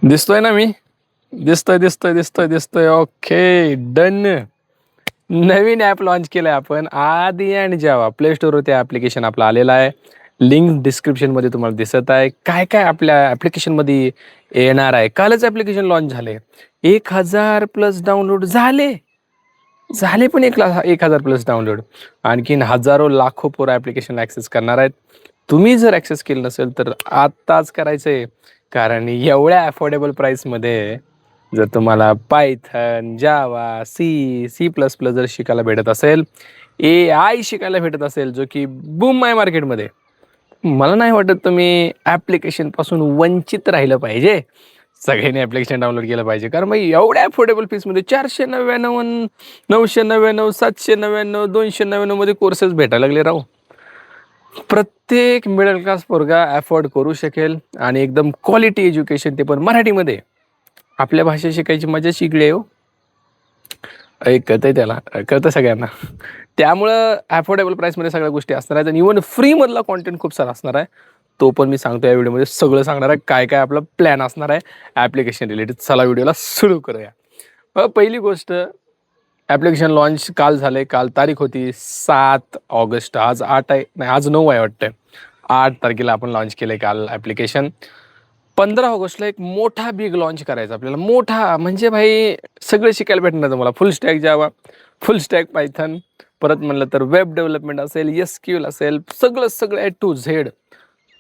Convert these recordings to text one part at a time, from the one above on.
दिसतोय ना मी? दिसतोय. Okay, done. नवीन ॲप लॉन्च केलंय आपण. आदी आणि जावा प्ले स्टोअरवरती ॲप्लिकेशन आपलं आलेलं आहे. लिंक डिस्क्रिप्शनमध्ये तुम्हाला दिसत आहे. काय-काय आपल्या ॲप्लिकेशनमध्ये येणार आहे. कालच ॲप्लिकेशन लॉन्च झाले. 1000 प्लस डाउनलोड झाले. पण 1000 प्लस डाउनलोड. आणखीन हजारो लाखो पोरं ॲप्लिकेशन ॲक्सेस करणार आहेत. तुम्ही जर ॲक्सेस केलं नसेल तर आत्ताच करायचंय. कारण एवढ्या अफोर्डेबल प्राईसमध्ये जर तुम्हाला पायथन, जावा, सी प्लस प्लस जर शिकायला भेटत असेल, AI शिकायला भेटत असेल, जो की बूम आहे मार्केटमध्ये. मला नाही वाटत तुम्ही ॲप्लिकेशनपासून वंचित राहिलं पाहिजे. सगळ्यांनी ॲप्लिकेशन डाउनलोड केलं पाहिजे. कारण मग एवढ्या अफोर्डेबल फीसमध्ये 499, 999, 799, 299 मध्ये कोर्सेस भेटायला लागले राव. प्रत्येक मिडल क्लास पोरगा अफोर्ड करू शकेल आणि एकदम क्वालिटी एज्युकेशन, ते पण मराठीमध्ये. आपल्या भाषा शिकायची मजा शिकली हो. कळतं सगळ्यांना. त्यामुळं अफोर्डेबल प्राईसमध्ये सगळ्या गोष्टी असणार आहेत आणि इव्हन फ्रीमधला कॉन्टेंट खूप सारा असणार आहे. तो पण मी सांगतो या व्हिडिओमध्ये. सगळं सांगणार आहे, काय आपला प्लॅन असणार आहे ॲप्लिकेशन रिलेटेड. चला व्हिडिओला सुरू करूया. पहिली गोष्ट, ॲप्लिकेशन लॉन्च काल झाले. काल तारीख होती 7 ऑगस्ट. आज 8 आहे, नाही आज 9 आहे वाटतं. 8 तारखेला आपण लॉन्च केलं काल ॲप्लिकेशन. 15 ऑगस्टला एक मोठा बिग लॉन्च करायचा आपल्याला. मोठा म्हणजे भाई सगळं शिकायला भेटणार तुम्हाला. फुल स्टॅक जावा, फुल स्टॅक पायथन, परत म्हणलं तर वेब डेव्हलपमेंट असेल, SQL असेल, सगळं A to Z.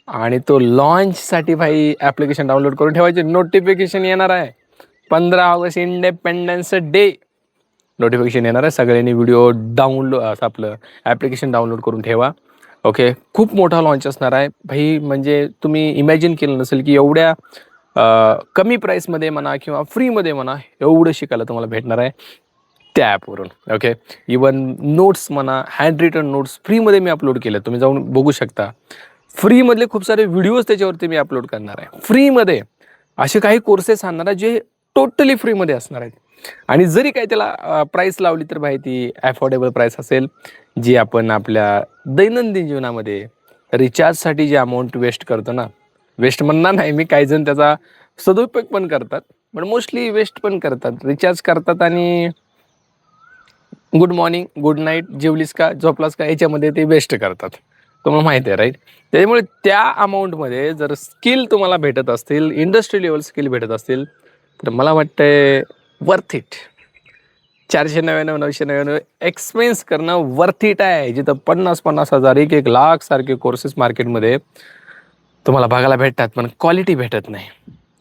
आणि तो लॉन्चसाठी भाई ॲप्लिकेशन डाउनलोड करून ठेवायचे. नोटिफिकेशन येणार आहे 15 ऑगस्ट, इंडिपेंडन्स डे. नोटिफिकेशन येणार आहे. सगळ्यांनी व्हिडिओ डाउनलोड, आपलं ॲप्लिकेशन डाउनलोड करून ठेवा. ओके, खूप मोठा लॉन्च असणार आहे भाई. म्हणजे तुम्ही इमॅजिन केलं नसेल की एवढ्या कमी प्राईसमध्ये म्हणा किंवा फ्रीमध्ये म्हणा एवढं शिकायला तुम्हाला भेटणार आहे त्या ॲपवरून. ओके, इवन नोट्स म्हणा, हँड रिटन नोट्स फ्रीमध्ये मी अपलोड केले. तुम्ही जाऊन बघू शकता. फ्रीमधले खूप सारे व्हिडिओज त्याच्यावरती मी अपलोड करणार आहे. फ्रीमध्ये असे काही कोर्सेस आणणार आहे जे टोटली फ्रीमध्ये असणार आहेत. आणि जरी काही त्याला प्राईस लावली तर भाई ती अफोर्डेबल प्राईस असेल, जी आपण आपल्या दैनंदिन जीवनामध्ये रिचार्जसाठी जे अमाऊंट वेस्ट करतो ना, वेस्ट म्हणणार नाही मी, काही जण त्याचा सदुपयोग पण करतात, पण मोस्टली वेस्ट पण करतात. रिचार्ज करतात आणि गुड मॉर्निंग, गुड नाईट, जेवलीस का, झोपलास का, याच्यामध्ये ते वेस्ट करतात. तुम्हाला माहिती आहे राईट. त्याच्यामुळे त्या अमाऊंटमध्ये जर स्किल तुम्हाला भेटत असतील, इंडस्ट्री लेवल स्किल भेटत असतील, तर मला वाटतंय वर्थ इट. 499, 999 एक्सपेन्स करणं वर्थ इट आहे. जिथं 50-50 हजार, 1-1 लाख सारखे कोर्सेस मार्केटमध्ये तुम्हाला बघायला भेटतात, पण क्वालिटी भेटत नाही.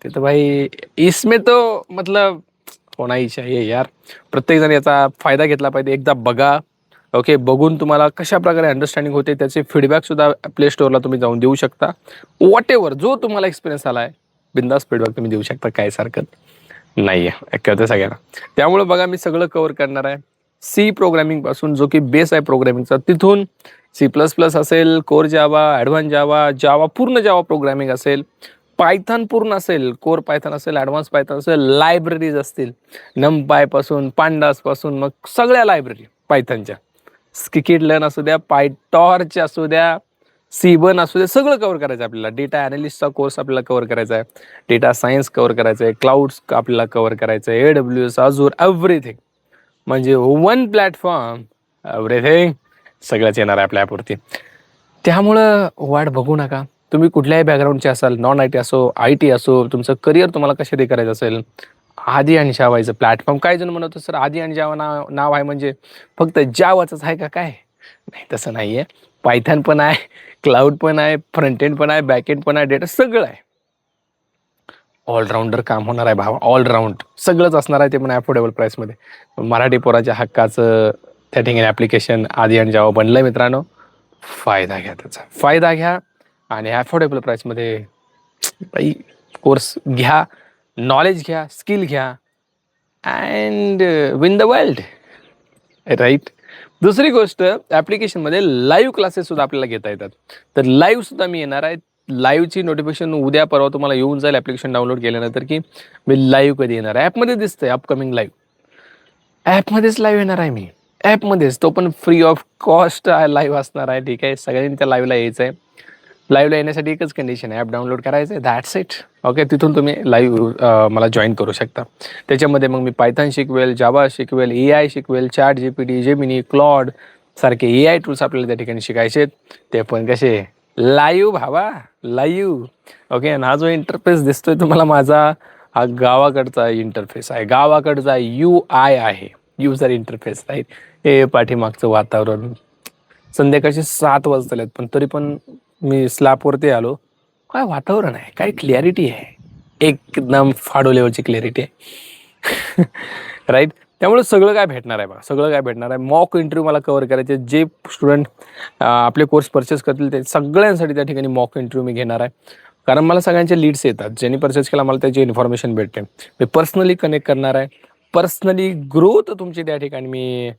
तिथं भाई इसमें तो मतलब होना ही चाहिए यार. प्रत्येकजण याचा फायदा घेतला पाहिजे. एकदा बघा. ओके, बघून तुम्हाला कशा प्रकारे अंडरस्टँडिंग होते त्याचे फीडबॅकसुद्धा प्ले स्टोअरला तुम्ही जाऊन देऊ शकता. व्हॉटेवर जो तुम्हाला एक्सपिरियन्स आला आहे, बिंदास फीडबॅक तुम्ही देऊ शकता. काय हरकत नाही आहे, कळतं सगळ्यांना. त्यामुळे बघा, मी सगळं कव्हर करणार आहे. सी प्रोग्रॅमिंगपासून, जो की बेस आहे प्रोग्रॅमिंगचा, तिथून C++ असेल, कोर जावा, ॲडव्हान्स जावा, जावा पूर्ण जावा प्रोग्रॅमिंग असेल, पायथन पूर्ण असेल, कोर पायथन असेल, ॲडव्हान्स पायथन असेल, लायब्ररीज असतील, नमपायपासून, पांडासपासून, मग सगळ्या लायब्ररी पायथनच्या, स्किकिट लर्न असू द्या, पायटॉर्च असू द्या, सीबन असू द्या, सगळं कव्हर करायचं आपल्याला. डेटा ॲनालिस्टचा कोर्स आपल्याला कव्हर करायचा आहे, डेटा सायन्स कव्हर करायचं आहे, क्लाउड्स आपल्याला कव्हर करायचं आहे, AWS, अजूर, एव्हरीथिंग. म्हणजे वन प्लॅटफॉर्म, एव्हरीथिंग सगळंच येणार आहे आपल्या ॲपवरती. त्यामुळं वाट बघू नका. तुम्ही कुठल्याही बॅकग्राऊंडचे असाल, नॉन IT असो, IT असो, तुमचं करिअर तुम्हाला कशासाठी करायचं असेल, आदी आणि जावाचं प्लॅटफॉर्म. काही जण म्हणत सर आदी आणि जावा नाव आहे म्हणजे फक्त जावाचंच आहे का काय? नाही, तसं नाही आहे. पायथन पण आहे, क्लाउड पण आहे, फ्रंट एंड पण आहे, बॅक एंड पण आहे, डेटा सगळं आहे. ऑलराऊंडर काम होणार आहे भावा. ऑलराऊंड सगळंच असणार आहे, ते पण अफोर्डेबल प्राईसमध्ये. मराठी पोराच्या हक्काचं त्या ठिकाणी ॲप्लिकेशन आदी आणि जावा बनलं आहे मित्रांनो. फायदा घ्या, त्याचा फायदा घ्या आणि अफोर्डेबल प्राईसमध्ये बाई कोर्स घ्या, नॉलेज घ्या, स्किल घ्या and win the world, right. दुसरी गोष्ट, ॲप्लिकेशनमध्ये लाईव्ह क्लासेससुद्धा आपल्याला घेता येतात. तर लाईव्हसुद्धा मी येणार आहे. लाईव्हची नोटिफिकेशन उद्या परवा तुम्हाला येऊन जाईल ॲप्लिकेशन डाउनलोड केल्यानंतर, की मी लाईव्ह कधी येणार आहे. ॲपमध्ये दिसतंय अपकमिंग लाईव्ह. ॲपमध्येच लाईव्ह येणार आहे मी, ॲपमध्येच. तो पण फ्री ऑफ कॉस्ट लाईव्ह असणार आहे. ठीक आहे, सगळ्यांनी त्या लाईव्हला यायचं आहे. लाईव्हला येण्यासाठी एकच कंडिशन आहे, ॲप डाउनलोड करायचं आहे, दॅट्स इट. ओके, तिथून तुम्ही लाईव्ह मला जॉईन करू शकता. त्याच्यामध्ये मग मी पायथन शिकवेल, जावा शिकवेल, AI शिकवेल, ChatGPT, जेमिनी, क्लॉड सारखे AI टूल्स आपल्याला त्या ठिकाणी शिकायचे, ते पण कसे लाईव्ह भावा, लाईव्ह. ओके, आणि हा जो इंटरफेस दिसतोय तुम्हाला माझा, हा गावाकडचा इंटरफेस आहे, गावाकडचा UI आहे, युजर इंटरफेस राईट. हे पाठीमागचं वातावरण, संध्याकाळचे 7 वाजलेत पण तरी पण मी स्लॅपवरती आलो. काय वातावरण आहे, काय क्लॅरिटी आहे, एकदम फाडो लेवलची क्लॅरिटी आहे. राईट. त्यामुळे सगळं काय भेटणार आहे बघा, सगळं काय भेटणार आहे. मॉक इंटरव्ह्यू मला कव्हर करायचे, जे स्टुडंट आपले कोर्स परचेस करतील ते सगळ्यांसाठी त्या ठिकाणी मॉक इंटरव्ह्यू मी घेणार आहे. कारण मला सगळ्यांचे लीड्स येतात, ज्यांनी परचेस केला मला त्याची इन्फॉर्मेशन भेटते. मी पर्सनली कनेक्ट करणार आहे, पर्सनली ग्रोथ तुमची त्या ठिकाणी मी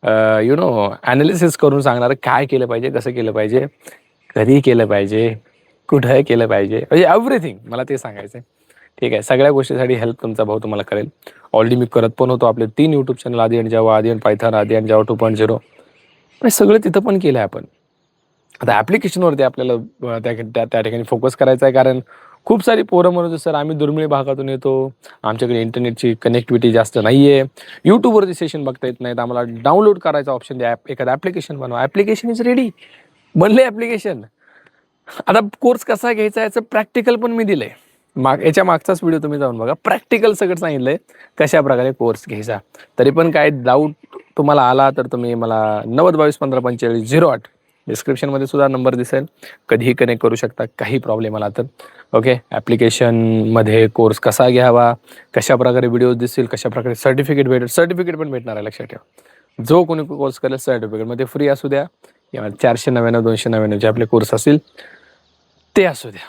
ॲनालिसिस करून सांगणार काय केलं पाहिजे, कसं केलं पाहिजे, कधी केलं पाहिजे, कुठं केलं पाहिजे, म्हणजे एव्हरीथिंग मला ते सांगायचं आहे. ठीक आहे, सगळ्या गोष्टीसाठी हेल्प तुमचा भाऊ तुम्हाला करेल. ऑलरेडी मी करत पण होतो. आपले 3 यूट्यूब चॅनल, आदी आणि जावा, आदी आणि पायथन, आदी आणि जावा 2.0, सगळं तिथं पण केलं आहे आपण. आता ॲप्लिकेशनवरती आपल्याला त्या ठिकाणी फोकस करायचा आहे. कारण खूप सारी पोरं म्हणत सर आम्ही दुर्मिळ भागातून येतो, आमच्याकडे इंटरनेटची कनेक्टिव्हिटी जास्त नाही आहे, यूट्यूबवरती सेशन बघता येत नाहीत, आम्हाला डाउनलोड करायचा ऑप्शन द्या, एखादं ॲप्लिकेशन बनवा. ॲप्लिकेशन इज रेडी, बनले ॲप्लिकेशन. आता कोर्स कसा घ्यायचा याचं प्रॅक्टिकल पण मी दिलंय. याच्या मागचाच व्हिडिओ तुम्ही जाऊन बघा, प्रॅक्टिकल सगळं सांगितलंय कशा प्रकारे कोर्स घ्यायचा. तरी पण काय डाऊट तुम्हाला आला तर तुम्ही मला 9022154508 डिस्क्रिप्शनमध्ये सुद्धा नंबर दिसेल, कधीही कनेक्ट करू शकता, काही प्रॉब्लेम आला तर. ओके, ॲप्लिकेशनमध्ये कोर्स कसा घ्यावा, कशा प्रकारे व्हिडिओज दिसतील, कशा प्रकारे सर्टिफिकेट पण भेटणार आहे. लक्षात ठेवा, जो कोणी कोर्स करेल सर्टिफिकेटमध्ये फ्री असू द्या किंवा 499 299 आपले कोर्स असतील ते असू द्या,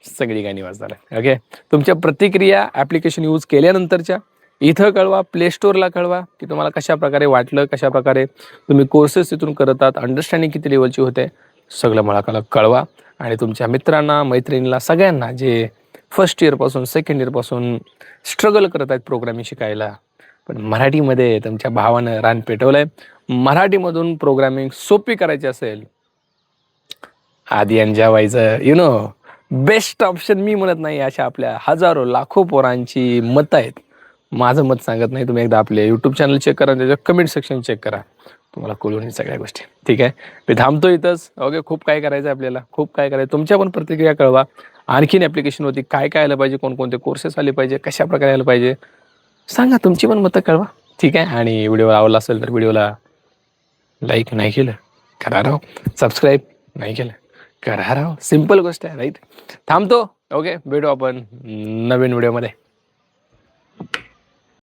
सगळी काही निवास झालं. ओके, तुमच्या प्रतिक्रिया ॲप्लिकेशन यूज केल्यानंतरच्या इथं कळवा, प्ले स्टोअरला कळवा की तुम्हाला कशा प्रकारे वाटलं, कशा प्रकारे तुम्ही कोर्सेस तिथून करत आहात, अंडरस्टँडिंग किती लेवलची होते, सगळं मला कळवा. आणि तुमच्या मित्रांना, मैत्रिणीला, सगळ्यांना जे फर्स्ट इयरपासून सेकंड इयरपासून स्ट्रगल करत आहेत प्रोग्रामिंग शिकायला, पण मराठीमध्ये तुमच्या भावानं रान पेटवलं आहे, मराठीमधून प्रोग्रामिंग सोपी करायची असेल, आदी आणि जावायचं बेस्ट ऑप्शन मी म्हणत नाही, अशा आपल्या हजारो लाखो पोरांची मतं आहेत, माझं मत सांगत नाही. तुम्ही एकदा आपले यूट्यूब चॅनल चेक करा, त्याच्या कमेंट सेक्शन चेक करा, तुम्हाला कळून सगळ्या गोष्टी. ठीक आहे, मी थांबतो इथंच. ओके, खूप काय करायचं आहे आपल्याला, खूप काय करायचं. तुमच्या पण प्रतिक्रिया कळवा, आणखीन ॲप्लिकेशन होती काय काय आलं पाहिजे, कोणकोणते कोर्सेस आले पाहिजे, कशा प्रकारे आलं पाहिजे, सांगा, तुमची पण मतं कळवा. ठीक आहे, आणि व्हिडिओ आवडला असेल तर व्हिडिओला लाईक नाही केलं करा राव, सबस्क्राईब नाही केलं करा राव, सिम्पल गोष्ट आहे. राईट, थांबतो. ओके, भेटू आपण नवीन व्हिडिओमध्ये.